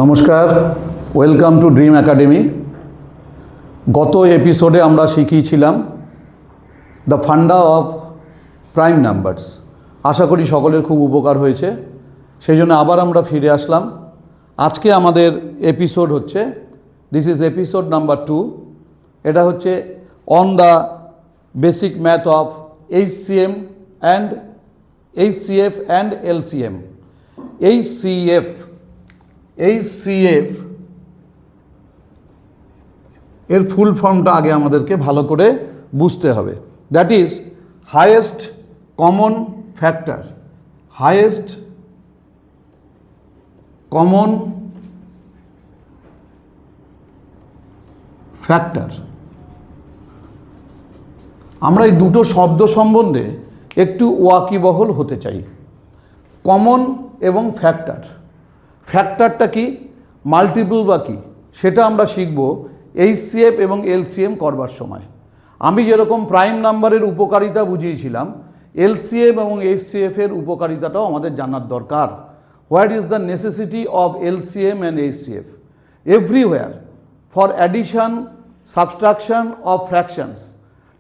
নমস্কার, welcome to dream academy. গত এপিসোডে আমরা শিখিয়েছিলাম the funda of prime numbers. আশা করি সকলের খুব উপকার হয়েছে, সেই জন্য আবার আমরা ফিরে আসলাম। আজকে আমাদের এপিসোড হচ্ছে, দিস ইজ এপিসোড নাম্বার 2। এটা হচ্ছে on the basic math of HCM and HCF and LCM। HCF এর ফুল ফর্মটা আগে আমাদেরকে ভালো করে বুঝতে হবে। That is highest common factor. Highest common factor. আমরা এই দুটো শব্দ সম্বন্ধে একটু ওয়াকিবহল হতে চাই। কমন এবং ফ্যাক্টর। ফ্যাক্টরটা কি, মাল্টিপল বা কি, সেটা আমরা শিখব HCF এবং LCM করবার সময়। আমি যেরকম প্রাইম নাম্বারের উপকারিতা বুঝিয়েছিলাম, LCM এবং HCF এর উপকারিতাটাও আমাদের জানার দরকার। What is the necessity of LCM and HCF? Everywhere for addition, subtraction of fractions,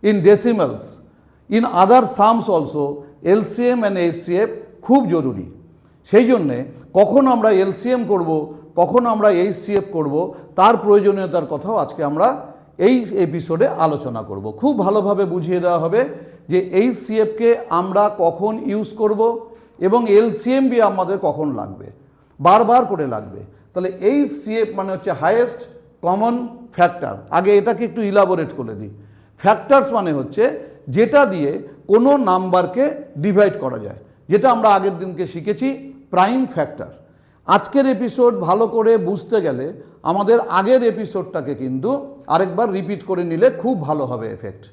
in decimals, in other sums also LCM and HCF খুব জরুরি। সেই জন্যে কখন আমরা LCM করব, কখন আমরা HCF করব, তার প্রয়োজনীয়তার কথাও আজকে আমরা এই এপিসোডে আলোচনা করব। খুব ভালোভাবে বুঝিয়ে দেওয়া হবে যে HCFকে আমরা কখন ইউজ করব এবং LCM বি আমাদের কখন লাগবে, বারবার করে লাগবে। তাহলে HCF মানে হচ্ছে হাইয়েস্ট কমন ফ্যাক্টর। আগে এটাকে একটু ইলাবোরেট করে দিই। ফ্যাক্টরস মানে হচ্ছে যেটা দিয়ে কোনো নাম্বারকে ডিভাইড করা যায়, যেটা আমরা আগের দিনকে শিখেছি প্রাইম ফ্যাক্টর। আজকের এপিসোড ভালো করে বুঝতে গেলে আমাদের আগের এপিসোডটাকে কিন্তু আরেকবার রিপিট করে নিলে খুব ভালো হবে এফেক্ট।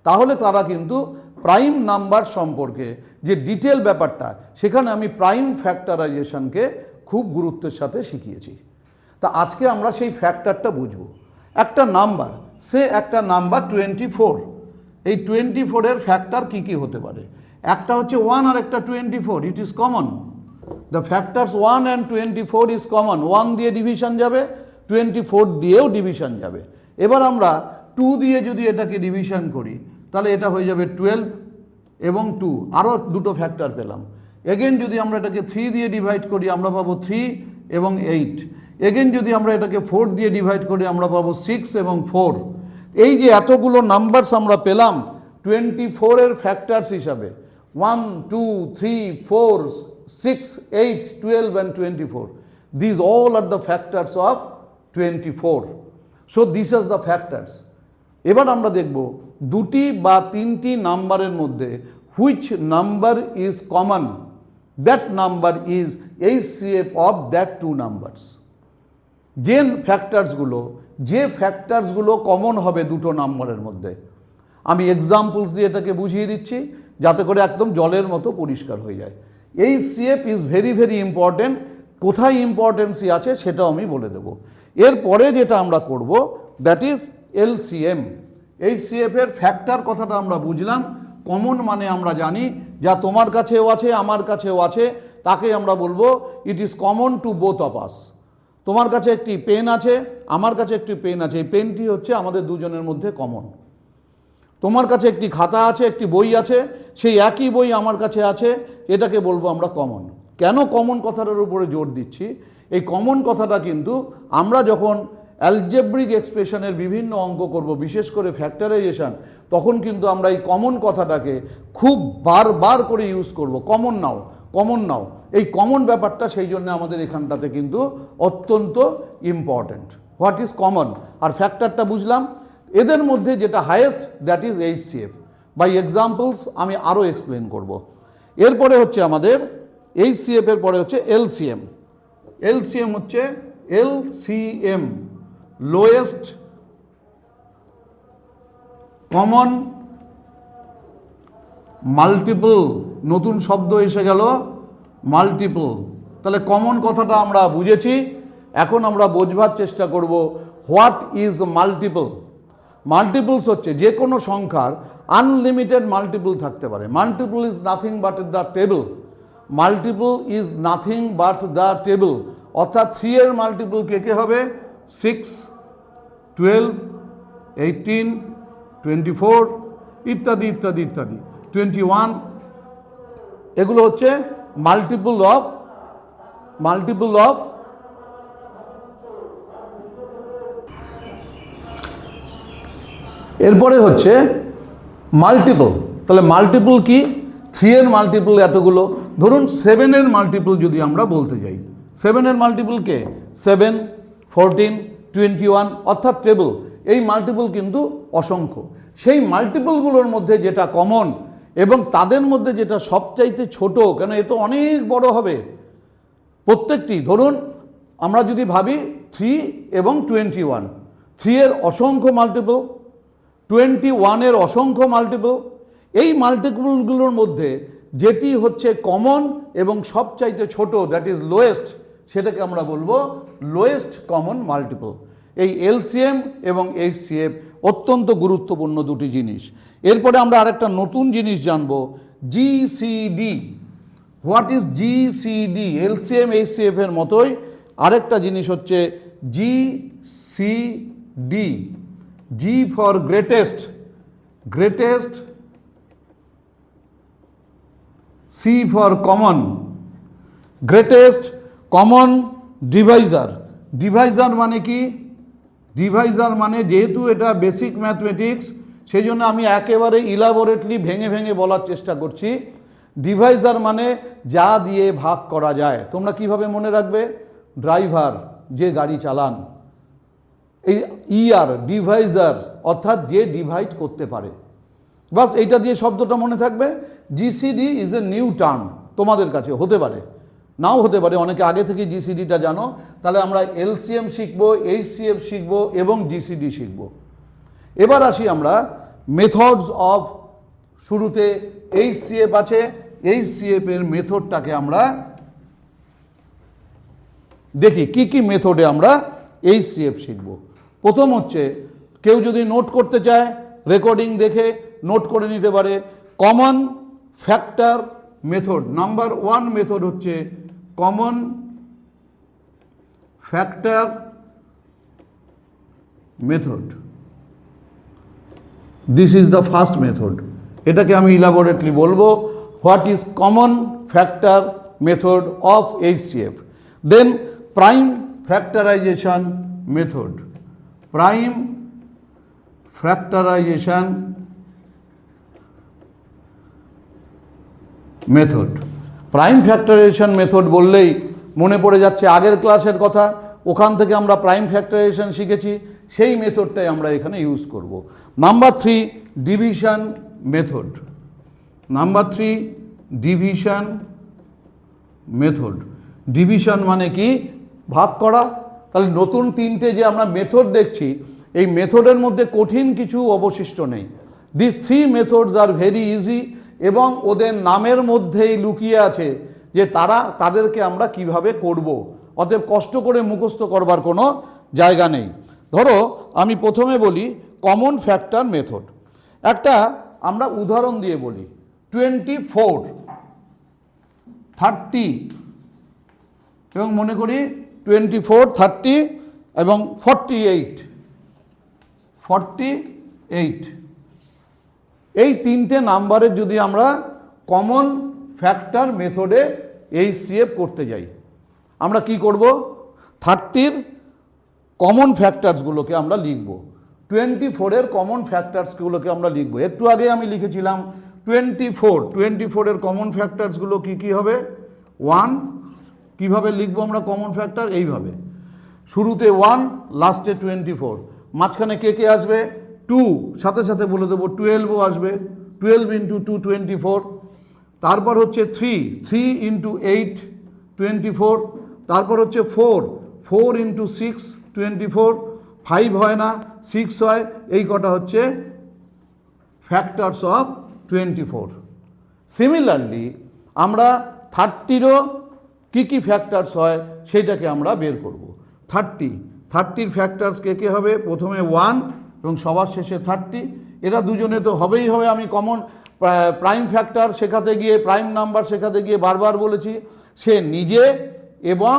তাহলে তারা কিন্তু প্রাইম নাম্বার সম্পর্কে যে ডিটেল ব্যাপারটা, সেখানে আমি প্রাইম ফ্যাক্টরাইজেশনকে খুব গুরুত্বের সাথে শিখিয়েছি। তা আজকে আমরা সেই ফ্যাক্টরটা বুঝব। একটা নাম্বার, সে একটা নাম্বার 24। এই 24 এর ফ্যাক্টর কী কী হতে পারে? একটা হচ্ছে 1 আর একটা 24, it is common. The factors 1 and 24 is common. 1 দিয়ে ডিভিশন যাবে, 24 দিয়েও ডিভিশন যাবে। এবার আমরা 2 দিয়ে যদি এটাকে ডিভিশন করি, তাহলে এটা হয়ে যাবে 12 এবং 2, আরও দুটো ফ্যাক্টর পেলাম। এগেন যদি আমরা এটাকে 3 দিয়ে ডিভাইড করি, আমরা পাবো 3 এবং 8। এগেন যদি আমরা এটাকে 4 দিয়ে ডিভাইড করি, আমরা পাবো 6 এবং 4। এই যে এতগুলো নাম্বারস আমরা পেলাম 24 এর ফ্যাক্টরস হিসাবে, 1, 2, 3, 4, 6, 8, 12 and 24. These all are the factors of 24. So these are the factors. এবার আমরা দেখব দুটি বা তিনটি নাম্বারের মধ্যে which number is common, that number is HCF of that two numbers. যে ফ্যাক্টরসগুলো কমন হবে দুটো নাম্বারের মধ্যে, আমি এক্সাম্পলস দিয়ে এটাকে বুঝিয়ে দিচ্ছি যাতে করে একদম জলের মতো পরিষ্কার হয়ে যায়। HCF is very very important. কোথায় ইম্পর্টেন্সই আছে সেটাও আমি বলে দেব। এরপরে যেটা আমরা করব, দ্যাট ইজ LCM। HCF এর ফ্যাক্টর কথাটা আমরা বুঝলাম। কমন মানে আমরা জানি যা তোমার কাছেও আছে, আমার কাছেও আছে, তাকে আমরা বলবো it is common to both of us. তোমার কাছে একটি পেন আছে, আমার কাছে একটি পেন আছে, এই পেনটি হচ্ছে আমাদের দুজনের মধ্যে কমন। তোমার কাছে একটি খাতা আছে, একটি বই আছে, সেই একই বই আমার কাছে আছে, এটাকে বলবো আমরা কমন। কেন কমন কথাটার উপরে জোর দিচ্ছি? এই কমন কথাটা কিন্তু আমরা যখন অ্যালজেব্রিক এক্সপ্রেশনের বিভিন্ন অঙ্ক করব, বিশেষ করে ফ্যাক্টরাইজেশন, তখন কিন্তু আমরা এই কমন কথাটাকে খুব বারবার করে ইউজ করব। কমন নাও, কমন নাও। এই কমন ব্যাপারটা সেই জন্য আমাদের এখানটাতে কিন্তু অত্যন্ত ইম্পর্ট্যান্ট। হোয়াট ইজ কমন আর ফ্যাক্টরটা বুঝলাম। এদের মধ্যে যেটা highest, that is HCF। By examples আমি আরও এক্সপ্লেন করব। এরপরে হচ্ছে আমাদের HCF এর পরে হচ্ছে LCM। LCM হচ্ছে LCM, লোয়েস্ট কমন মাল্টিপল। নতুন শব্দ এসে গেল, মাল্টিপল। তাহলে কমন কথাটা আমরা বুঝেছি, এখন আমরা বোঝবার চেষ্টা করব হোয়াট ইজ মাল্টিপল। মাল্টিপলস হচ্ছে যে কোনো সংখ্যার আনলিমিটেড মাল্টিপল থাকতে পারে। Multiple is nothing but the table. Multiple is nothing but the table অর্থাৎ 3 এর মাল্টিপল কে কে হবে 6, 12, 18, 24 ইত্যাদি ইত্যাদি ইত্যাদি 21, এগুলো হচ্ছে মাল্টিপল অফ এরপরে হচ্ছে মাল্টিপল। তাহলে মাল্টিপল কি? 3 এর মাল্টিপল এতগুলো। ধরুন 7 এর মাল্টিপল যদি আমরা বলতে যাই, 7 এর মাল্টিপল কে 7, 14, 21 অর্থাৎ টেবল। এই মাল্টিপল কিন্তু অসংখ্য। সেই মাল্টিপলগুলোর মধ্যে যেটা কমন এবং তাদের মধ্যে যেটা সবচাইতে ছোট, কেন এ তো অনেক বড় হবে প্রত্যেকটি। ধরুন আমরা যদি ভাবি 3 এবং 21, 3 এর অসংখ্য মাল্টিপল, 21 এর অসংখ্য মাল্টিপল। এই মাল্টিপলগুলোর মধ্যে যেটি হচ্ছে কমন এবং সবচাইতে ছোট, দ্যাট ইজ লোয়েস্ট, সেটাকে আমরা বলবো লোয়েস্ট কমন মাল্টিপল। এই এলসিএম এবং এইচসিএফ অত্যন্ত গুরুত্বপূর্ণ দুটি জিনিস। এরপরে আমরা আরেকটা নতুন জিনিস জানবো, GCD. What is GCD? LCM HCF এর মতোই আরেকটা জিনিস হচ্ছে GCD. G for greatest, C for common, greatest common divisor. Divisor মানে কি? ডিভাইজার মানে, যেহেতু এটা বেসিক ম্যাথমেটিক্স সেই জন্য আমি একেবারে ইলাবোরেটলি ভেঙে ভেঙে বলার চেষ্টা করছি। ডিভাইজার মানে যা দিয়ে ভাগ করা যায়। তোমরা কিভাবে মনে রাখবে? ড্রাইভার যে গাড়ি চালান, এই ইয়ার ডিভাইজার অর্থাৎ যে ডিভাইড করতে পারে, বাস এইটা দিয়ে শব্দটা মনে থাকবে। GCD is a new term, তোমাদের কাছে হতে পারে, নাও হতে পারে, অনেকে আগে থেকে জিসিডিটা জানো। তাহলে আমরা এলসিএম শিখবো, এইচসিএফ শিখবো এবং জিসিডি শিখবো। এবার আসি আমরা মেথডস অফ, শুরুতে এইচসিএফ আছে, এইচসিএফ এর মেথডটাকে আমরা দেখি কি কি মেথডে আমরা এইচসিএফ শিখবো। প্রথম হচ্ছে, কেউ যদি নোট করতে চায় রেকর্ডিং দেখে নোট করে নিতে পারে, common factor method. Number 1 method হচ্ছে common factor method. This is the first method. এটাকে আমি ইলাবোরেটলি বলবো, what is common factor method of HCF. Then prime factorisation method, prime factorisation method. Prime factorisation method বললেই মনে পড়ে যাচ্ছে আগের ক্লাসের কথা, ওখান থেকে আমরা প্রাইম ফ্যাক্টরাইজেশন শিখেছি, সেই মেথডটাই আমরা এখানে ইউজ করব। Number 3 division method, number 3 division method. Division মানে কি? ভাগ করা। তাহলে নতুন 3টে যে আমরা মেথড দেখছি, এই মেথডের মধ্যে কঠিন কিছু অবশিষ্ট নেই। This 3 methods are very easy, এবং ওদের নামের মধ্যেই লুকিয়ে আছে যে তাদেরকে আমরা কিভাবে করব। অতএব কষ্ট করে মুখস্থ করবার কোনো জায়গা নেই। ধরো আমি প্রথমে বলি কমন ফ্যাক্টর মেথড। একটা আমরা উদাহরণ দিয়ে বলি, 24, 30 এবং মনে করি 24, 30 এবং 48। এই 3টে নাম্বারের যদি আমরা কমন ফ্যাক্টর মেথডে এইচসিএফ করতে যাই, আমরা কি করব? 30-র কমন ফ্যাক্টরসগুলোকে আমরা লিখব, 24-এর কমন ফ্যাক্টরসগুলোকে আমরা লিখব। একটু আগে আমি লিখেছিলাম 24-এর কমন ফ্যাক্টরসগুলো কি কি হবে? 1। কিভাবে লিখবো আমরা কমন ফ্যাক্টর? এইভাবে, শুরুতে 1, লাস্টে 24, মাঝখানে কে কে আসবে? 2, সাথে সাথে বলে দেবো 12ও আসবে, 12 × 2 24। তারপর হচ্ছে 3 × 8 24। তারপর হচ্ছে 4 × 6 24। 5 হয় না, 6 হয়। এই কটা হচ্ছে ফ্যাক্টরস অফ 24। সিমিলারলি আমরা 30-রও কী কী ফ্যাক্টরস হয় সেইটাকে আমরা বের করব। 30-র ফ্যাক্টরস কে কে হবে? প্রথমে 1 এবং সবার শেষে 30। এরা দুজনে তো হবেই হবে। আমি কমন প্রাইম ফ্যাক্টর শেখাতে গিয়ে, প্রাইম নাম্বার শেখাতে গিয়ে বারবার বলেছি, সে নিজে এবং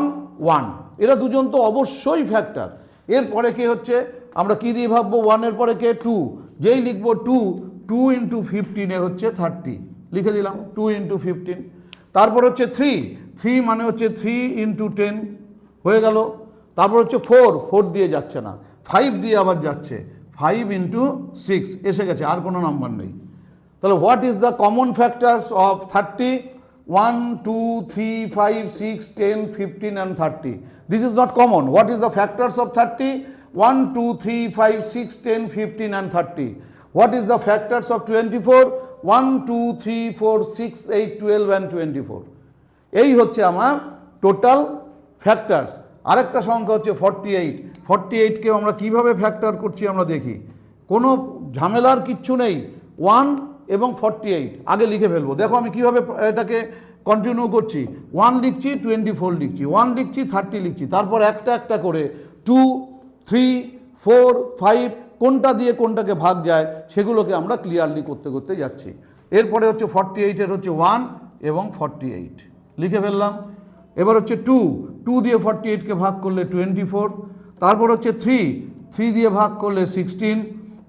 1 এরা দুজন তো অবশ্যই ফ্যাক্টর। এরপরে কে হচ্ছে, আমরা কি দিয়ে ভাববো, 1-এর পরে কে, 2, যেই লিখবো 2 ইন্টু 15 হচ্ছে 30, লিখে দিলাম 2 ইন্টু 15। তারপর হচ্ছে 3 মানে হচ্ছে 3 ইন্টু 10 হয়ে গেল। তারপর হচ্ছে 4 দিয়ে যাচ্ছে না, 5 দিয়ে আবার যাচ্ছে, 5 ইন্টু 6 এসে গেছে, আর কোনো নাম্বার নেই। তাহলে what is the common factors of 30? 1, 2, 3, 5, 6, 10, 15 and 30. This is not common. What is the factors of 30? 1, 2, 3, 5, 6, 10, 15 and 30. What is the factors of 24? 1, 2, 3, 4, 6, 8, 12 and 24. এই হচ্ছে আমার টোটাল ফ্যাক্টরস। আরেকটা সংখ্যা হচ্ছে 48। 48কে আমরা কিভাবে ফ্যাক্টর করছি আমরা দেখি, কোনো ঝামেলার কিচ্ছু নেই। 1 এবং 48 আগে লিখে ফেলবো। দেখো আমি কিভাবে এটাকে কন্টিনিউ করছি। 1 লিখছি, 24 লিখছি, 1 লিখছি, 30 লিখছি, তারপর একটা একটা করে 2, 3, 4, 5 কোনটা দিয়ে কোনটাকে ভাগ যায় সেগুলোকে আমরা ক্লিয়ারলি করতে করতে যাচ্ছি। এরপরে হচ্ছে 48-এর হচ্ছে 1 এবং 48 লিখে ফেললাম। এবার হচ্ছে 2 দিয়ে 48কে ভাগ করলে 24। তারপর হচ্ছে 3 দিয়ে ভাগ করলে 16।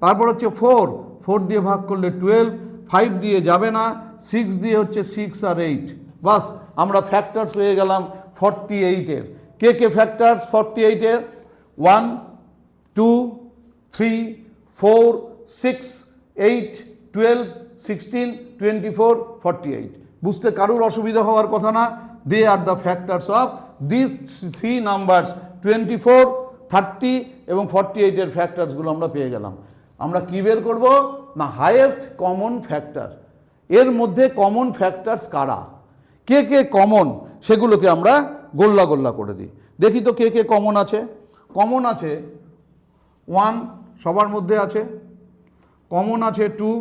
তারপর হচ্ছে 4 দিয়ে ভাগ করলে 12, 5 দিয়ে যাবে না, 6 দিয়ে হচ্ছে 6 আর 8। বাস আমরা ফ্যাক্টরস হয়ে গেলাম 48-এর। কে ফ্যাক্টরস 48-এর? 1, 2, 3, 4, 6, 8, 12, 16, 24, 48। বুঝতে কারুর অসুবিধা হওয়ার কথা না। They are the factors of this 3 numbers, 24, 30 এবং 48-এর ফ্যাক্টরসগুলো আমরা পেয়ে গেলাম। আমরা কি বের করব না, হাইয়েস্ট কমন ফ্যাক্টর। এর মধ্যে কমন ফ্যাক্টরস কারা, কে কমন, সেগুলোকে আমরা গোল্লা গোল্লা করে দিই। দেখি তো কে কমন আছে। কমন আছে 1, সবার মধ্যে আছে। কমন আছে 2,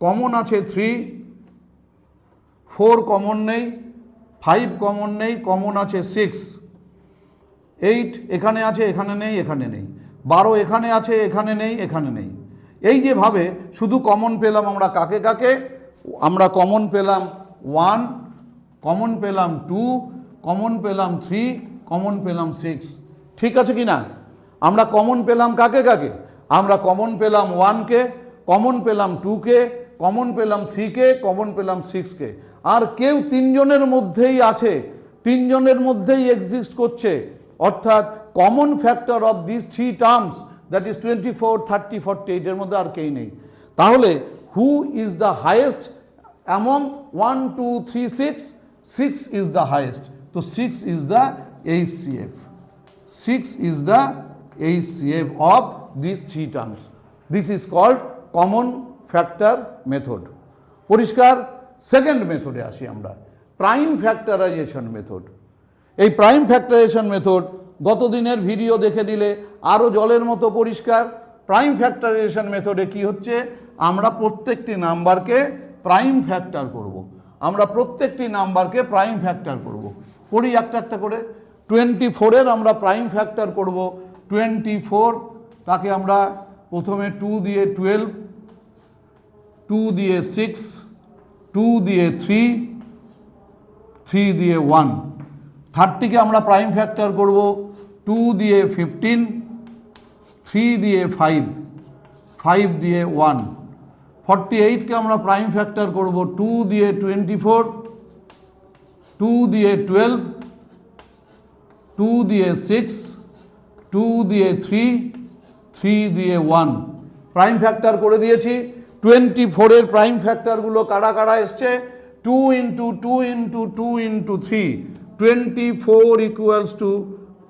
কমন আছে 3, 4 কমন নেই, 5 কমন নেই, কমন আছে 6, 8 এখানে আছে, এখানে নেই, এখানে নেই, 12 এখানে আছে, এখানে নেই, এখানে নেই। এই যেভাবে শুধু কমন পেলাম আমরা কাকে, আমরা কমন পেলাম 1, কমন পেলাম 2, কমন পেলাম 3, কমন পেলাম 6। ঠিক আছে কি না? আমরা কমন পেলাম কাকে? আমরা কমন পেলাম 1-কে, কমন পেলাম 2-কে, কমন পেলাম 3-কে, কমন পেলাম 6-কে। আর কেউ 3 জনের মধ্যেই আছে, 3 জনের মধ্যেই এক্সিস্ট করছে, অর্থাৎ common factor of this 3 terms, that is 24, 30, 48 এর মধ্যে আর কেই নেই। তাহলে who is the highest among 1, 2, 3, 6? 6 is the highest. তো 6 is the HCF। 6 is the HCF of these 3 terms. This is called common factor method. পরিষ্কার? Second মেথডে আসি আমরা, প্রাইম ফ্যাক্টরাইজেশন মেথড। এই প্রাইম ফ্যাক্টরাইজেশন মেথড গত দিনের ভিডিও দেখে দিলে আরও জলের মতো পরিষ্কার। প্রাইম ফ্যাক্টরাইজেশন মেথডে কি হচ্ছে, আমরা প্রত্যেকটি নাম্বারকে প্রাইম ফ্যাক্টর করব। আমরা প্রত্যেকটি নাম্বারকে প্রাইম ফ্যাক্টর করব। করি একটা একটা করে। 24-এর আমরা প্রাইম ফ্যাক্টর করব। 24 তাকে আমরা প্রথমে 2 দিয়ে 12, 2 দিয়ে 6, 2 দিয়ে 3, 3 দিয়ে 1। 30-কে আমরা প্রাইম ফ্যাক্টর করব 2 দিয়ে 15, 3 দিয়ে 5, 5 দিয়ে 1। 48-কে আমরা প্রাইম ফ্যাক্টর করব 2 দিয়ে 24, 2 দিয়ে 12, 2 দিয়ে 6, 2 দিয়ে 3, 3 দিয়ে 1। প্রাইম ফ্যাক্টর করে দিয়েছি। 24-এর প্রাইম ফ্যাক্টরগুলো কারা কারা এসছে? 2 into 2 into 2 into 3, 24 equals to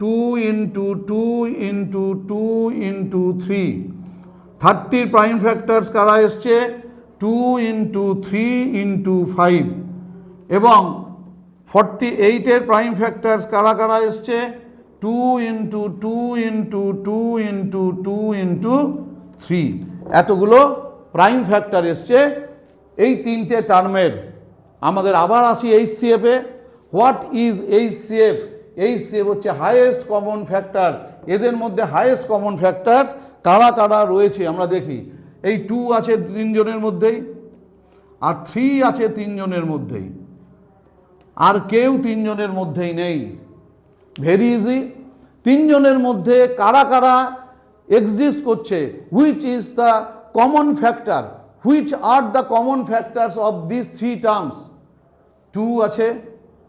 2 into 2 into 2 into 3। 30-র প্রাইম ফ্যাক্টরস কারা এসছে? 2 ইন্টু 3 ইন্টু 5। এবং 48-এর প্রাইম ফ্যাক্টরস কারা কারা এসছে? 2 ইন্টু 2 ইন্টু 2 ইন্টু 2 ইন্টু 3। এতগুলো প্রাইম ফ্যাক্টর এসছে এই 3টে টার্মের। আমাদের আবার আসি HCF-এ। What is HCF? HCF হচ্ছে হাইয়েস্ট কমন ফ্যাক্টর। এদের মধ্যে হাইয়েস্ট কমন ফ্যাক্টর কারা কারা রয়েছে আমরা দেখি। এই 2 আছে 3 জনের মধ্যেই, আর 3 আছে 3 জনের মধ্যেই, আর কেউ 3 জনের মধ্যেই নেই। Very easy. তিনজনের মধ্যে কারা কারা এক্সিস্ট করছে, which is the common factor, which are the common factors of this three terms. 2 আছে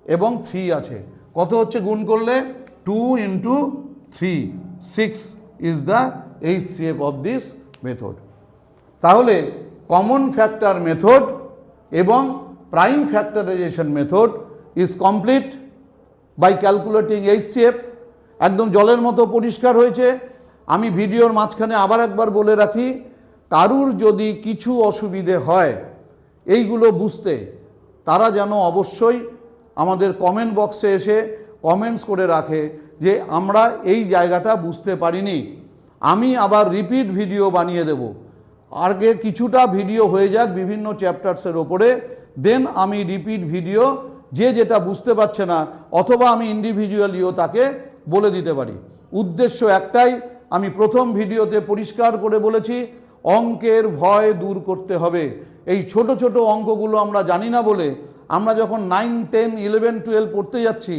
এবং 3 আছে। কত হচ্ছে গুণ করলে? 2 × 3, 6 is the HCF of this method. তাহলে কমন ফ্যাক্টর মেথড এবং prime factorisation method is complete by calculating HCF। একদম জলের মতো পরিষ্কার হয়েছে। আমি ভিডিওর মাঝখানে আবার একবার বলে রাখি, কারুর যদি কিছু অসুবিধে হয় এইগুলো বুঝতে, তারা যেন অবশ্যই আমাদের কমেন্ট বক্সে এসে কমেন্টস করে রাখে যে আমরা এই জায়গাটা বুঝতে পারিনি, আমি আবার রিপিট ভিডিও বানিয়ে দেব। আগে কিছুটা ভিডিও হয়ে যাক বিভিন্ন চ্যাপ্টার্সের ওপরে, দেন আমি রিপিট ভিডিও যে যেটা বুঝতে পারছে না, অথবা আমি ইন্ডিভিজুয়ালিও তাকে বলে দিতে পারি। উদ্দেশ্য একটাই, আমি প্রথম ভিডিওতে পরিষ্কার করে বলেছি, অঙ্কের ভয় দূর করতে হবে। এই ছোট ছোট অঙ্কগুলো আমরা জানি না বলে আমরা যখন 9, 10, 11, 12 পড়তে যাচ্ছি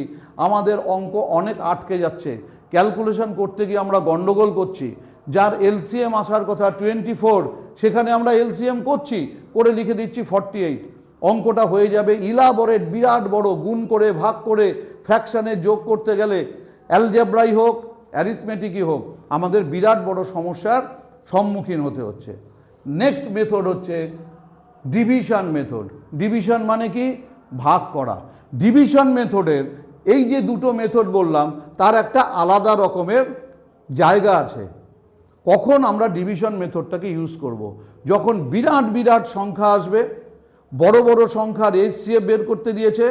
আমাদের অঙ্ক অনেক আটকে যাচ্ছে। ক্যালকুলেশন করতে গিয়ে আমরা গন্ডগোল করছি। যার এলসিএম আসার কথা 24, সেখানে আমরা এলসিএম করছি, করে লিখে দিচ্ছি 48। অঙ্কটা হয়ে যাবে ইলাবোরেট, বিরাট বড়, গুণ করে ভাগ করে ফ্র্যাকশানে যোগ করতে গেলে অ্যালজেব্রাই হোক অ্যারিথমেটিকই হোক আমাদের বিরাট বড় সমস্যার সম্মুখীন হতে হচ্ছে। নেক্সট মেথড হচ্ছে ডিভিশন মেথড। ডিভিশন মানে কি? ভাগ করা। ডিভিশন মেথডের এই যে দুটো মেথড বললাম তার একটা আলাদা রকমের জায়গা আছে। কখন আমরা ডিভিশন মেথডটাকে ইউজ করব? যখন বিরাট বিরাট সংখ্যা আসবে, বড় বড় সংখ্যার HCF বের করতে দিয়েছে,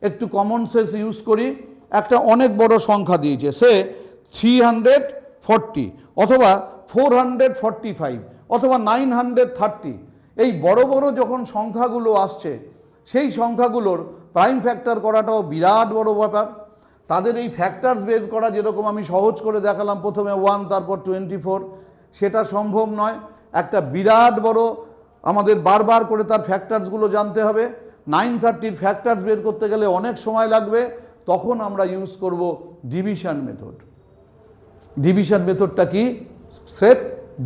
একটু কমন সেন্স ইউজ করি, একটা অনেক বড় সংখ্যা দিয়েছে, সে 340 অথবা 445 অথবা 930। এই বড় বড় যখন সংখ্যাগুলো আসছে সেই সংখ্যাগুলোর প্রাইম ফ্যাক্টর করাটাও বিরাট বড় ব্যাপার। তাদের এই ফ্যাক্টরস বের করা, যেরকম আমি সহজ করে দেখালাম প্রথমে 1 তারপর 24, সেটা সম্ভব নয়। একটা বিরাট বড় আমাদের বারবার করে তার ফ্যাক্টরসগুলো জানতে হবে। 930 ফ্যাক্টরস বের করতে গেলে অনেক সময় লাগবে, তখন আমরা ইউজ করব ডিভিশন মেথড। ডিভিশন মেথডটা কি? স্রেফ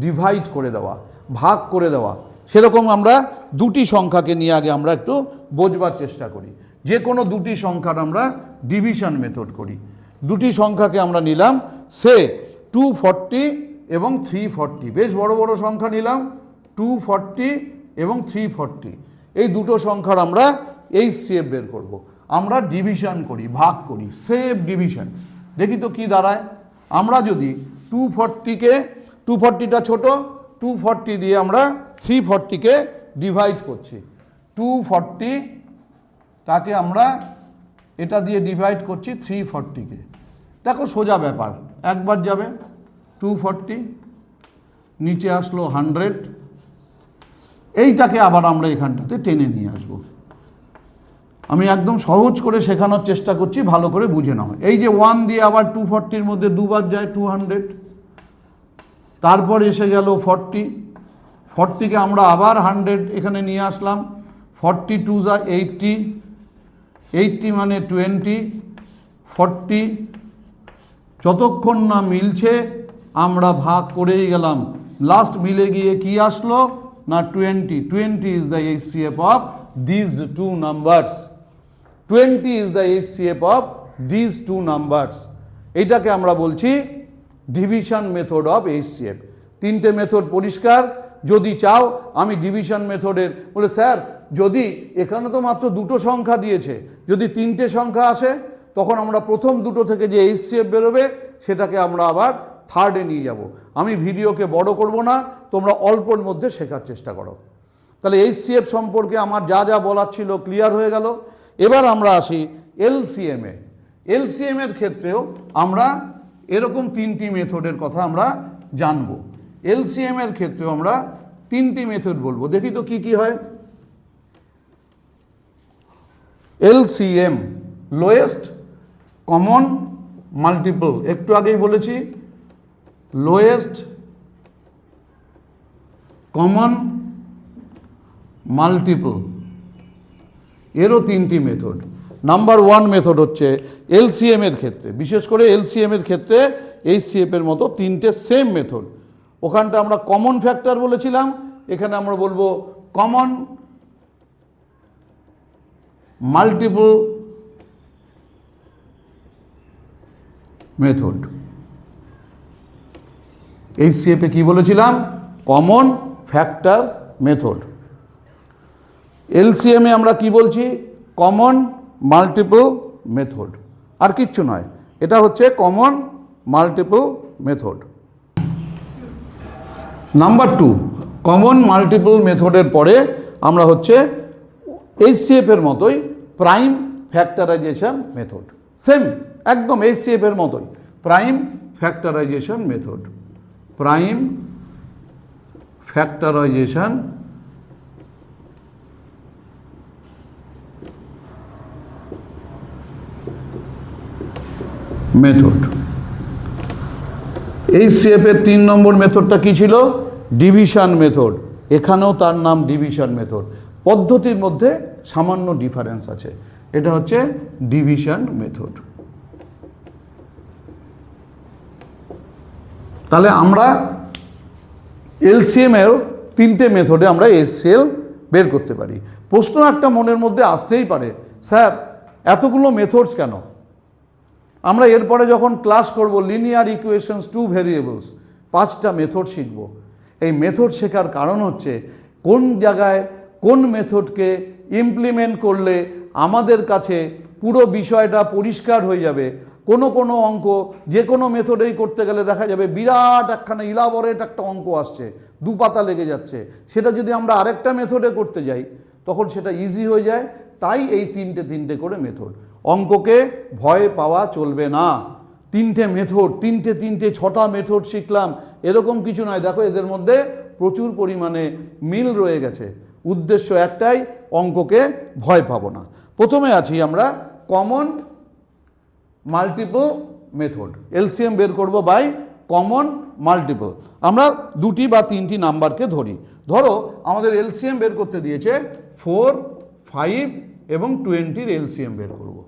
ডিভাইড করে দেওয়া, ভাগ করে দেওয়া। সেরকম আমরা দুটি সংখ্যাকে নিয়ে আগে আমরা একটু বোঝবার চেষ্টা করি। যে কোনো দুটি সংখ্যার আমরা ডিভিশন মেথড করি। দুটি সংখ্যাকে আমরা নিলাম, সে 240 এবং 340, বেশ বড় বড় সংখ্যা নিলাম, 240 এবং 340। এই দুটো সংখ্যার আমরা HCF বের করব। আমরা ডিভিশন করি, ভাগ করি, সেভ ডিভিশন। দেখি তো কি দাঁড়ায়। আমরা যদি 240কে, 240টা ছোট, 240 দিয়ে আমরা 340কে ডিভাইড করছি। 240 তাকে আমরা এটা দিয়ে ডিভাইড করছি 340কে। দেখো সোজা ব্যাপার, একবার যাবে 240, নিচে আসলো 100, এইটাকে আবার আমরা এখানটাতে টেনে নিয়ে আসবো। আমি একদম সহজ করে শেখানোর চেষ্টা করছি, ভালো করে বুঝে নাও। এই যে 1 দিয়ে আবার 240-র মধ্যে দুবার যায় 200, তারপর এসে গেল 40, 40কে আমরা আবার 100 এখানে নিয়ে আসলাম, 42 যা 80, 80 মানে 20, 40, যতক্ষণ না মিলছে আমরা ভাগ করেই গেলাম। লাস্ট মিলে গিয়ে কি আসলো না 20। 20 is the HCF of this two numbers. 20 is the HCF of this two numbers. এইটাকে আমরা বলছি ডিভিশন মেথড অফ HCF। তিনটে মেথড পরিষ্কার। যদি চাও আমি ডিভিশন মেথডের, বলে স্যার যদি এখানে তো মাত্র দুটো সংখ্যা দিয়েছে, যদি তিনটে সংখ্যা আসে তখন আমরা প্রথম দুটো থেকে যে HCF বেরোবে সেটাকে আমরা আবার থার্ডে নিয়ে যাব। আমি ভিডিওকে বড় করব না, তোমরা অল্পর মধ্যে শেখার চেষ্টা করো। তাহলে HCF সম্পর্কে আমার যা যা বলার ছিল ক্লিয়ার হয়ে গেল। এবার আমরা আসি LCM-এ। LCM-এর ক্ষেত্রেও আমরা এরকম তিনটি মেথডের কথা আমরা জানবো। LCM-এর ক্ষেত্রেও আমরা তিনটি মেথড বলবো। দেখি তো কি কি হয়। LCM, লোয়েস্ট কমন মাল্টিপল, একটু আগেই বলেছি, লোয়েস্ট কমন মাল্টিপল, এরও তিনটি মেথড। নাম্বার 1 মেথড হচ্ছে এলসিএম এর ক্ষেত্রে, বিশেষ করে এলসিএম এর ক্ষেত্রে এইচসিএফ এর মতো তিনটে সেম মেথড। ওখানটা আমরা কমন ফ্যাক্টর বলেছিলাম, এখানে আমরা বলবো কমন মাল্টিপল মেথড। এইচসিএফ এ কি বলেছিলাম? Common factor method. এলসিএম এ আমরা কি বলছি? Common multiple method. আর কিচ্ছু নয়, এটা হচ্ছে common multiple method. Number 2, common multiple মেথডের পরে আমরা হচ্ছে এইচসিএফ এর মতোই প্রাইম ফ্যাক্টরাইজেশন মেথড। সেম একদম এইচসিএফ এর মতোই prime factorisation method. Prime factorisation method. HCF এর 3 নম্বর মেথডটা কি ছিল? Division method. এখানেও তার নাম ডিভিশন মেথড, পদ্ধতির মধ্যে সামান্য ডিফারেন্স আছে। এটা হচ্ছে ডিভিশন মেথড। তাহলে আমরা এলসিএম এর 3টে মেথডে আমরা এইচসিএল বের করতে পারি। প্রশ্ন একটা মনের মধ্যে আসতেই পারে, স্যার এতগুলো মেথডস কেন? আমরা এরপরে যখন ক্লাস করব লিনিয়ার ইকুয়েশনস 2 ভেরিয়েবলস, 5টা মেথড শিখব। এই মেথড শেখার কারণ হচ্ছে কোন জায়গায় কোন মেথডকে ইমপ্লিমেন্ট করলে আমাদের কাছে পুরো বিষয়টা পরিষ্কার হয়ে যাবে। কোনো অঙ্ক যে কোনো মেথডেই করতে গেলে দেখা যাবে বিরাট একখানা ইলাবোরেট একটা অঙ্ক আসছে, 2 পাতা লেগে যাচ্ছে। সেটা যদি আমরা আরেকটা মেথডে করতে যাই তখন সেটা ইজি হয়ে যায়। তাই এই তিনটে করে মেথড। অঙ্ককে ভয় পাওয়া চলবে না। 3টে মেথড, 3টে 6টা মেথড শিখলাম এরকম কিছু নয়। দেখো এদের মধ্যে প্রচুর পরিমাণে মিল রয়ে গেছে। উদ্দেশ্য একটাই, অঙ্ককে ভয় পাবো না। প্রথমে আছি আমরা কমন মাল্টিপল মেথড। এলসিএম বের করব বাই কমন মাল্টিপল। আমরা 2টি বা 3টি নাম্বারকে ধরি। ধরো আমাদের এলসিএম বের করতে দিয়েছে 4, 5 এবং 20-র এলসিএম বের করব।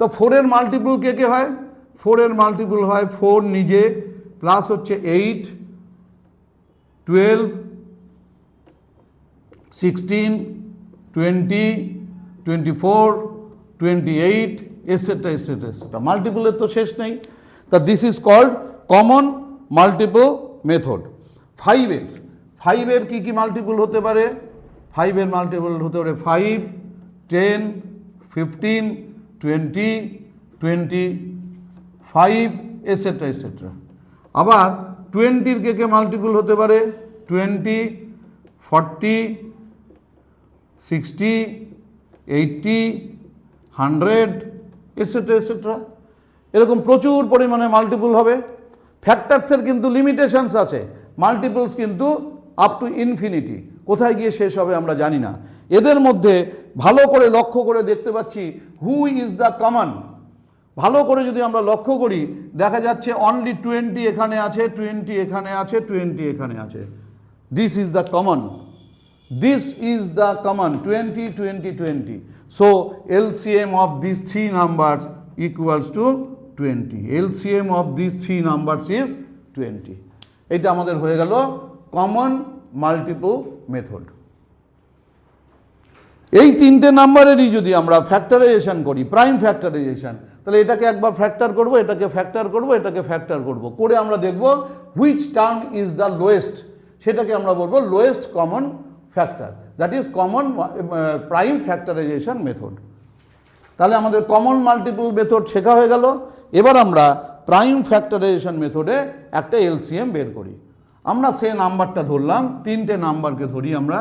তো 4-এর মাল্টিপল কে হয়? 4-এর মাল্টিপল হয় 4 নিজে, প্লাস হচ্ছে 8, 12, 16, 20, 24, 28, এটসেট্রা এটসেট্রা এটসেট্রা। মাল্টিপলের তো শেষ নেই। তা this is called common multiple method. 5-এর কি মাল্টিপল হতে পারে? 5-এর মাল্টিপল হতে পারে 5, 10, 15, 20, 25, এটসেট্রা এটসেট্রা। আবার 20-র কে মাল্টিপল হতে পারে 20, 40, 60, 80, 100, এটসেট্রা এটসেট্রা। এরকম প্রচুর পরিমাণে মাল্টিপল হবে। ফ্যাক্টরসের কিন্তু লিমিটেশনস আছে, মাল্টিপলস কিন্তু আপ টু ইনফিনিটি। কোথায় গিয়ে শেষ হবে আমরা জানি না। এদের মধ্যে ভালো করে লক্ষ্য করে দেখতে পাচ্ছি হু ইজ দ্য কমন। ভালো করে যদি আমরা লক্ষ্য করি দেখা যাচ্ছে অনলি 20 এখানে আছে, 20 এখানে আছে, 20 এখানে আছে। This is the common. This is the common 20, 20, 20. So LCM of these 3 numbers equals to 20. LCM of these 3 numbers is 20. এটা আমাদের হয়ে গেল কমন মাল্টিপল মেথড। এই 3টে নাম্বারেরই যদি আমরা ফ্যাক্টরাইজেশন করি, প্রাইম ফ্যাক্টরাইজেশন, তাহলে এটাকে একবার ফ্যাক্টর করব, এটাকে ফ্যাক্টর করব, এটাকে ফ্যাক্টর করব, করে আমরা দেখব which term is the lowest. সেটাকে আমরা বলবো lowest common factor, that is common prime factorisation method. তাহলে আমাদের কমন মাল্টিপল মেথড শেখা হয়ে গেল। এবার আমরা প্রাইম ফ্যাক্টরাইজেশন মেথডে একটা এলসিএম বের করি। আমরা সে নাম্বারটা ধরলাম, 3টে নাম্বারকে ধরি আমরা।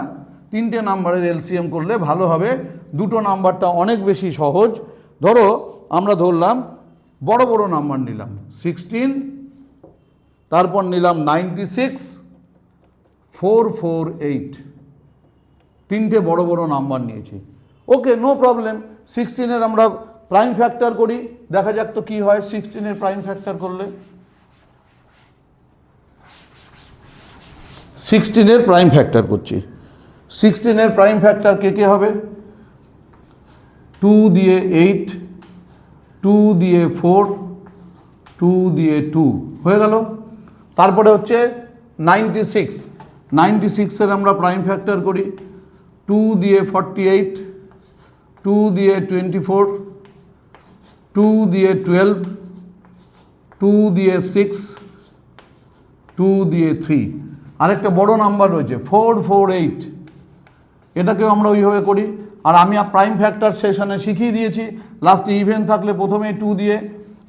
3টে নাম্বারের এলসিএম করলে ভালো হবে। 2টো নাম্বারটা অনেক বেশি সহজ। ধরো আমরা ধরলাম বড় নাম্বার নিলাম 16, তারপর নিলাম 96, 448। 3টে বড় নাম্বার নিয়েছি। ওকে, নো প্রবলেম। 16-এর আমরা প্রাইম ফ্যাক্টর করি, দেখা যাক তো কি হয় 16-এর প্রাইম ফ্যাক্টর করলে। 16-এর প্রাইম ফ্যাক্টর করছি। 16-এর প্রাইম ফ্যাক্টর কে হবে? 2 দিয়ে 8, 2 দিয়ে 4, 2 দিয়ে 2 হয়ে গেল। তারপরে হচ্ছে 96, 96-এর আমরা প্রাইম ফ্যাক্টর করি। 2 দিয়ে 48, 2 দিয়ে 24, 2 দিয়ে 12, 2 দিয়ে 6, 2 দিয়ে 3। আরেকটা বড় নাম্বার রয়েছে 448, এটাকেও আমরা ওইভাবে করি। আর আমি প্রাইম ফ্যাক্টর সেশনে শিখিয়ে দিয়েছি, লাস্টে ইভেন থাকলে প্রথমে 2 দিয়ে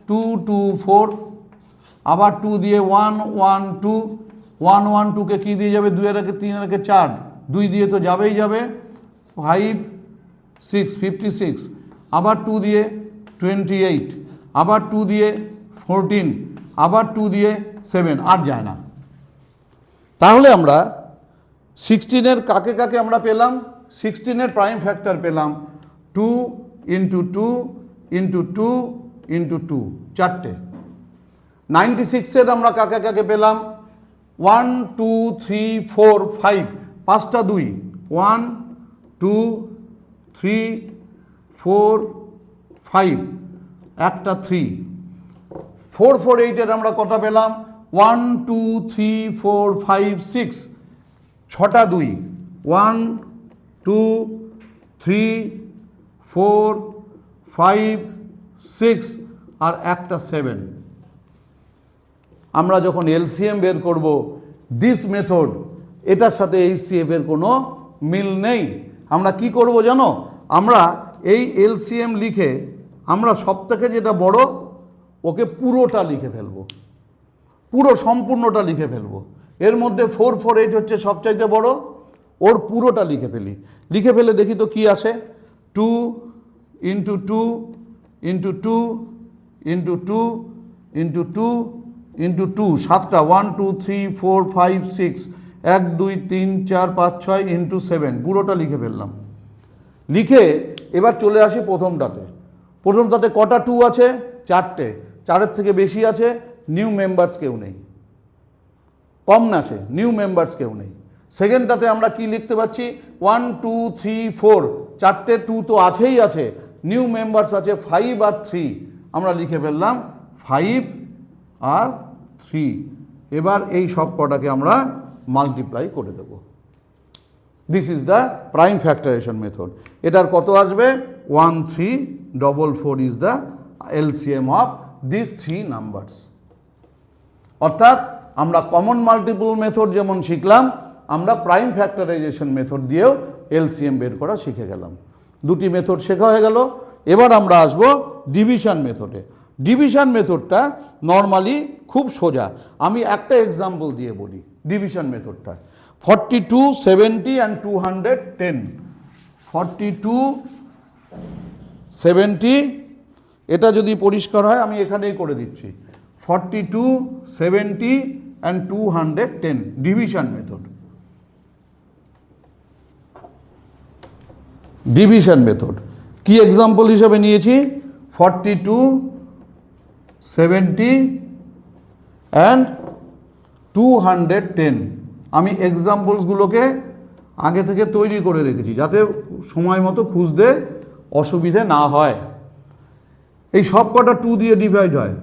2, 2, 4, আবার 2 দিয়ে 1, 1, 2, 1, 1, 2কে কী দিয়ে যাবে, 2 এর আগে 3 এর আগে 4, 2 দিয়ে তো যাবেই যাবে, 5, 6, 56, আবার 2 দিয়ে 28, আবার 2 দিয়ে 14, আবার 2 দিয়ে 7, আর যায় না। তাহলে আমরা 16-এর কাকে কাকে আমরা পেলাম, 16-এর প্রাইম ফ্যাক্টর পেলাম 2 ইন্টু 2 ইন্টু 2 ইন্টু 2, 4টে। 96-এর আমরা কাকে কাকে পেলাম 1, 2, 3, 4, 5, 5টা 2, 1, 2, 3, 4, 5, একটা 3। 448-এর আমরা কটা পেলাম 1, 2, 3, 4, 5, 6, 6টা 2, 1, 2, 3, 4, 5, 6, আর একটা 7। আমরা যখন এলসিএম বের করব, দিস মেথড, এটার সাথে এইচসিএফ এর কোনো মিল নেই। আমরা কি করব জানো, আমরা এই এলসিএম লিখে আমরা সবথেকে যেটা বড় ওকে পুরোটা লিখে ফেলবো, পুরো সম্পূর্ণটা লিখে ফেলবো। এর মধ্যে 448 হচ্ছে সবচাইতে বড়, ওর পুরোটা লিখে ফেলি। লিখে ফেলে দেখি তো কি আসে, 2 into 2 into 2 into 2 into 2 into 2, 7টা 1, 2, 3, 4, 5, 6, 1, 2, 3, 4, 5, 6 into 7, পুরোটা লিখে ফেললাম। লিখে এবার চলে আসি প্রথমটাতে। প্রথমটাতে কটা 2 আছে, 4টে, 4-এর থেকে বেশি আছে, নিউ মেম্বার্স কেউ নেই, কম না আছে, নিউ মেম্বার্স কেউ নেই। সেকেন্ডটাতে আমরা কি লিখতে পাচ্ছি 1, 2, 3, 4, 4টে 2 তো আছেই আছে, নিউ মেম্বার্স আছে 5 আর 3, আমরা লিখে ফেললাম 5 আর 3। এবার এই সব কটাকে আমরা মাল্টিপ্লাই করে দেব। This is the prime factorisation method. এটার কত আসবে 1344 is the LCM of this 3 numbers. অর্থাৎ আমরা কমন মাল্টিপল মেথড যেমন শিখলাম, আমরা প্রাইম ফ্যাক্টরাইজেশন মেথড দিয়েও এলসিএম বের করা শিখে গেলাম। দুটি মেথড শেখা হয়ে গেল। এবার আমরা আসব ডিভিশন মেথডে। ডিভিশন মেথডটা নর্মালি খুব সোজা। আমি একটা এক্সাম্পল দিয়ে বলি ডিভিশন মেথডটা। 42, 70 অ্যান্ড 210। 42, 70, এটা যদি পরিষ্কার হয় আমি এখানেই করে দিচ্ছি। 42, 70 and 210 division method. Division method কি এক্সাম্পল হিসেবে নিয়েছি 42, 70 অ্যান্ড 210। আমি এক্সাম্পলসগুলোকে আগে থেকে তৈরি করে রেখেছি যাতে সময় মতো খুঁজতে অসুবিধে না হয়। এই সব কটা 2 দিয়ে ডিভাইড হয়,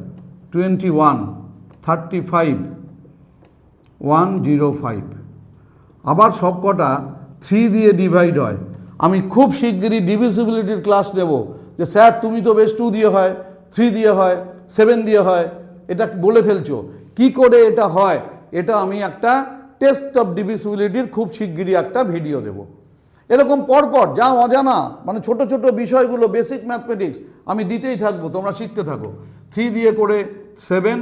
21, 35, 105। আবার সব কটা 3 দিয়ে ডিভাইড হয়। আমি খুব শিগগিরই ডিভিজিবিলিটির ক্লাস নেব যে স্যার তুমি তো বেশ 2 দিয়ে হয়, 3 দিয়ে হয়, 7 দিয়ে হয়, এটা বলে ফেলছো কি করে এটা হয়। এটা আমি একটা টেস্ট অফ ডিভিজিবিলিটির খুব শিগগিরই একটা ভিডিও দেব। এরকম পরপর যা অজানা মানে ছোট ছোট বিষয়গুলো বেসিক ম্যাথমেটিক্স আমি দিতেই থাকবো, তোমরা শিখতে থাকো। 3 দিয়ে করে 7,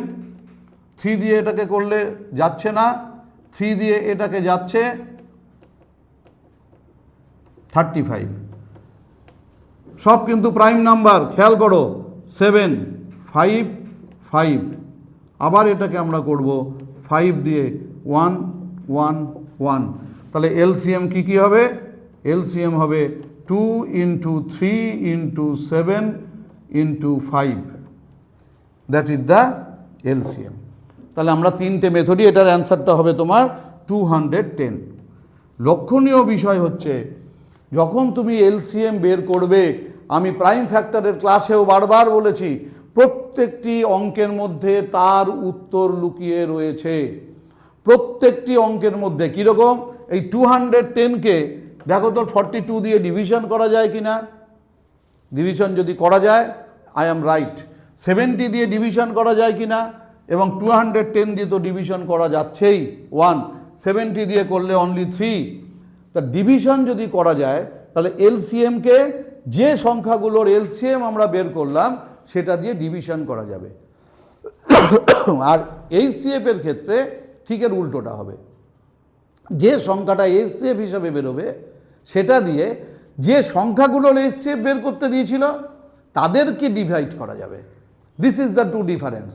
3 দিয়ে এটাকে করলে যাচ্ছে না, 3 দিয়ে এটাকে যাচ্ছে 35। সব কিন্তু প্রাইম নাম্বার, খেয়াল করো 7, 5, 5। আবার এটাকে আমরা করব 5 দিয়ে 1, 1, 1। তাহলে এলসিএম কি হবে, এলসিএম হবে 2 into 3 into 7 into 5, that is the LCM. তাহলে আমরা 3টে মেথডই, এটার অ্যান্সারটা হবে তোমার 210। লক্ষণীয় বিষয় হচ্ছে যখন তুমি এলসিএম বের করবে আমি প্রাইম ফ্যাক্টরের ক্লাসেও বারবার বলেছি, প্রত্যেকটি অঙ্কের মধ্যে তার উত্তর লুকিয়ে রয়েছে। প্রত্যেকটি অঙ্কের মধ্যে কীরকম, এই 210কে দেখো তো 42 দিয়ে ডিভিশন করা যায় কি না? ডিভিশন যদি করা যায়, আই অ্যাম রাইট। 70 দিয়ে ডিভিশন করা যায় কি না? এবং 210 দিয়ে তো ডিভিশন করা যাচ্ছেই 1, 70 দিয়ে করলে অনলি 3। তা ডিভিশন যদি করা যায় তাহলে এলসিএমকে, যে সংখ্যাগুলোর এলসিএম আমরা বের করলাম সেটা দিয়ে ডিভিশন করা যাবে। আর এইচসিএফ এর ক্ষেত্রে ঠিক এর উল্টোটা হবে, যে সংখ্যাটা এইচসিএফ হিসাবে বেরোবে সেটা দিয়ে যে সংখ্যাগুলোর এইচসিএফ বের করতে দিয়েছিল তাদেরকে ডিভাইড করা যাবে। This is the two difference.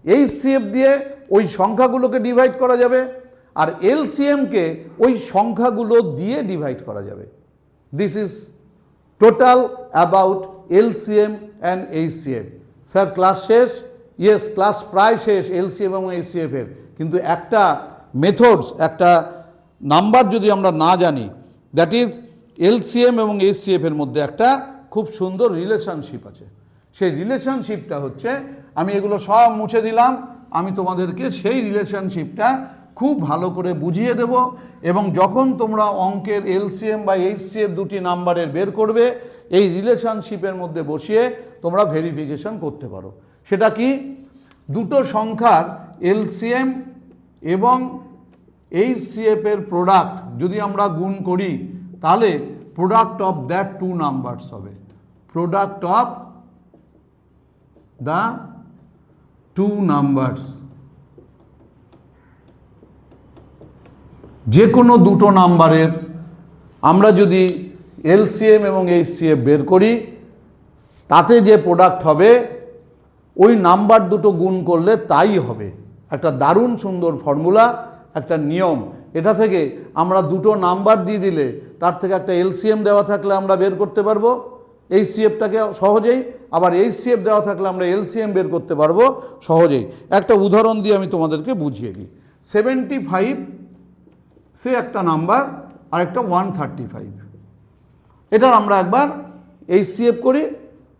HCF দিয়ে ওই সংখ্যাগুলোকে ডিভাইড করা যাবে, আর এলসিএমকে ওই সংখ্যাগুলো দিয়ে ডিভাইড করা যাবে। This is total about LCM and HCF. Sir class শেষ? ইয়েস, ক্লাস প্রায় শেষ এলসিএম এবং এইচসিএফ এর। কিন্তু একটা মেথডস, একটা নাম্বার যদি আমরা না জানি, দ্যাট ইজ এলসিএম এবং এইচসিএফ এর মধ্যে একটা খুব সুন্দর রিলেশনশিপ আছে। সেই রিলেশনশিপটা হচ্ছে, আমি এগুলো সব মুছে দিলাম, আমি তোমাদেরকে সেই রিলেশনশিপটা খুব ভালো করে বুঝিয়ে দেব, এবং যখন তোমরা অঙ্কের এলসিএম বা এইচসিএফ দুটি নাম্বারের বের করবে, এই রিলেশনশিপের মধ্যে বসিয়ে তোমরা ভেরিফিকেশন করতে পারো। সেটা কি, দুটো সংখ্যার এলসিএম এবং এইচসিএফ এর প্রোডাক্ট যদি আমরা গুণ করি তাহলে product of that two numbers হবে। Product of the two numbers, যে কোনো দুটো নাম্বারের আমরা যদি এলসিএম এবং এইচসিএফ বের করি, তাতে যে প্রোডাক্ট হবে ওই নাম্বার দুটো গুণ করলে তাই হবে। একটা দারুণ সুন্দর ফর্মুলা, একটা নিয়ম। এটা থেকে আমরা দুটো নাম্বার দিয়ে দিলে তার থেকে একটা এলসিএম দেওয়া থাকলে আমরা বের করতে পারবো এইচসিএফটাকে সহজেই, আবার এইচসিএফ দেওয়া থাকলে আমরা এলসিএম বের করতে পারবো সহজেই। একটা উদাহরণ দিয়ে আমি তোমাদেরকে বুঝিয়ে দিই। 75 সে একটা নাম্বার, আর একটা 135। এটার আমরা একবার এইচসিএফ করি,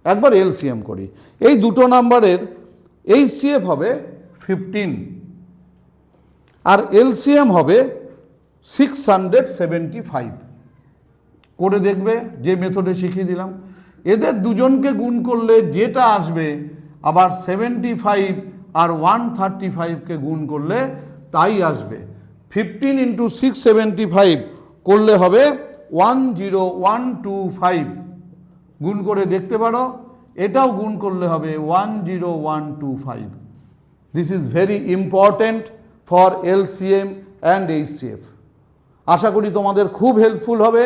একবার এলসিএম করি। এই দুটো নাম্বারের এইচসিএফ হবে 15 আর এলসিএম হবে 675। করে দেখবে, যে মেথডে শিখিয়ে দিলাম। এদের দুজনকে গুণ করলে যেটা আসবে, আবার 75 আর 135কে গুণ করলে তাই আসবে। 15 × 675 করলে হবে 10125। গুণ করে দেখতে পারো, এটাও গুণ করলে হবে 10125। This is very important for LCM and HCF. আশা করি তোমাদের খুব হেল্পফুল হবে।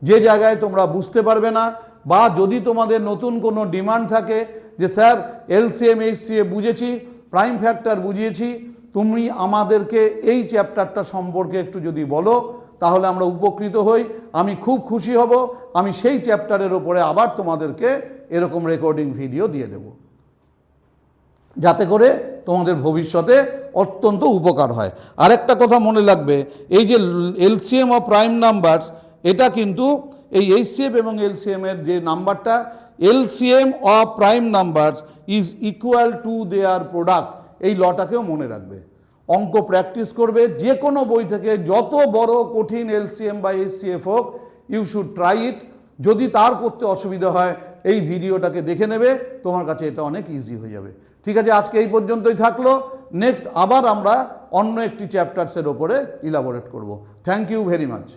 যে জায়গায় তোমরা বুঝতে পারবে না, বা যদি তোমাদের নতুন কোনো ডিমান্ড থাকে যে স্যার এলসিএম এইচসিএফ বুঝেছি, প্রাইম ফ্যাক্টর বুঝিয়েছি, তুমি আমাদেরকে এই চ্যাপ্টারটা সম্পর্কে একটু যদি বলো তাহলে আমরা উপকৃত হই। আমি খুব খুশি হব। আমি সেই চ্যাপ্টারের ওপরে আবার তোমাদেরকে এরকম রেকর্ডিং ভিডিও দিয়ে দেব, যাতে করে তোমাদের ভবিষ্যতে অত্যন্ত উপকার হয়। আরেকটা কথা মনে রাখবে, এই যে এলসিএম অফ প্রাইম নাম্বারস, এটা কিন্তু এই এইচসিএফ এবং এলসিএম এর যে নাম্বারটা, LCM of prime numbers is equal to their product, এই লটাকেও মনে রাখবে। অঙ্ক প্র্যাকটিস করবে, যে কোনো বই থেকে, যত বড় কঠিন এলসিএম বা এইচসিএফ হোক, ইউ শুড ট্রাই ইট। যদি তার করতে অসুবিধা হয়, এই ভিডিওটাকে দেখে নেবে, তোমার কাছে এটা অনেক ইজি হয়ে যাবে। ঠিক আছে, আজকে এই পর্যন্তই থাকলো। নেক্সট আবার আমরা অন্য একটি চ্যাপ্টার্সের ওপরে ইলাবোরেট করব। Thank you very much.